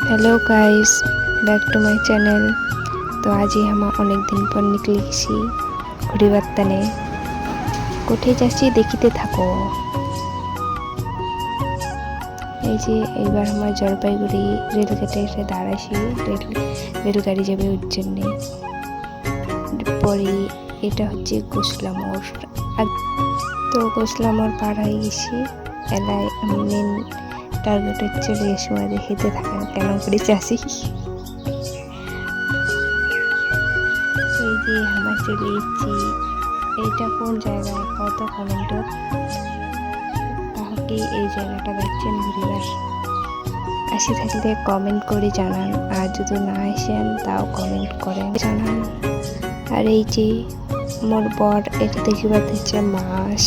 Hello guys, back to my channel. तो आज ही हम अनेक दिन पर निकले गেছি ঘুরিবার টানে। কোথায় যাচ্ছি দেখিতে থাকো। এই যে এইবার আমরা জলপাইগুড়ি রেলগেটে এসে দাঁড়াইছি। রেলগাড়ি যাবে উজ্জয়নে। পরে এটা হচ্ছে গোসলা মোড়। তো গোসলা মোড় পার হয়ে গেছি। এলায় মেন টার্গেটে চলে গেছি। দেখিতে থাকেন কেন করে যাচ্ছি। এই যে আমরা চলে এসেছি। এইটা কোন জায়গায় কত কমেন্ট তাহলে এই জায়গাটা দেখছেন ঘুরিবার আসি থাকলে কমেন্ট করে জানান, আর যদি না আসেন তাও কমেন্ট করে জানান। আর এই যে মোর বর এটা দেখিবার দিচ্ছে মাছ।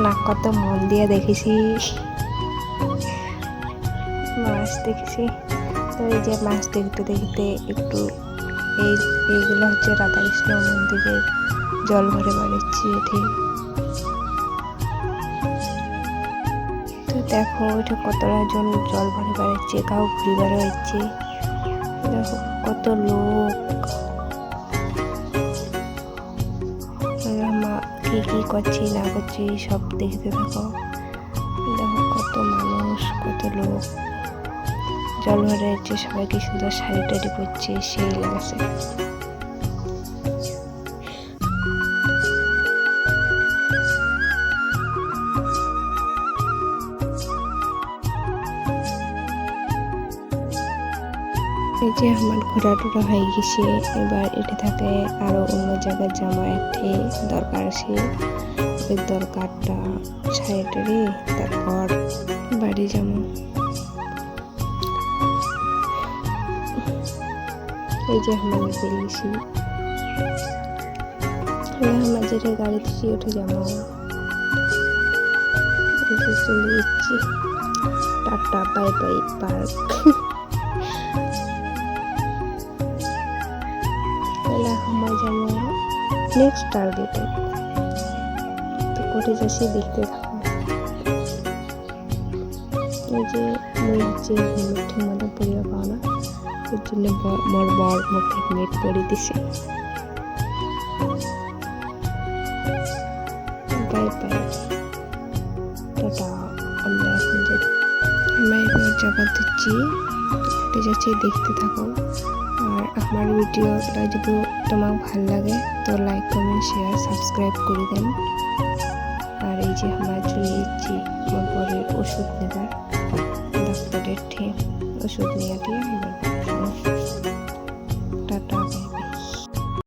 না কত মন দিয়ে দেখেছি, মাছ দেখেছি। তো এই যে মাছ দেখতে দেখতে একটু এইগুলো হচ্ছে রাধাকৃষ্ণ মন্দিরের জল ভরে বেড়াচ্ছি এটি। তো দেখো এটা কতটা জন জল ভরে বেড়াচ্ছে, কাউ ঘুরে বেড়াচ্ছে। দেখো কত লোক, কি করছি না করছি সব দেখতে থাকো। দেখো কত মানুষ, কত লোক জল ভরে যাচ্ছে। সবাই কি সুন্দর শাড়ি টাড়ি পরছে, সেই লাগছে। এই যে আমার ঘোরা টোরা হয়ে গেছে। এবার এটা থাকে আরো অন্য জায়গায় যাওয়া একটি দরকার আছে। ওই দরকারটা সাইডে তারপর বাড়ি যাবো। এই যে আমরা বেরিয়েছি। আমরা যেটা গাড়ি থেকে উঠে যাবো। চলে যাচ্ছি। Tata bye bye park. আমরা যাবো নেক্সট টার্গেটে। তো কোথায় যাচ্ছি দেখতে থাকো। এই যে হচ্ছে হেলমেট ঠিক মতো পরিয়ে পাও না, ওর জন্য মোর বর মুখে হেলমেট পরিয়ে দিছে। Bye bye tata. আমরা এবার যাবার দিচ্ছি। কোথায় যাচ্ছি দেখতে থাকো। আর আমার ভিডিওটা যদি তোমার ভালো লাগে তো লাইক কমেন্ট শেয়ার সাবস্ক্রাইব করে দেন। আর এই যে আমরা চলে যাচ্ছি আমার বরের ওষুধ নেবার, ডাক্তারের ওষুধ নিয়ে দিয়ে এবার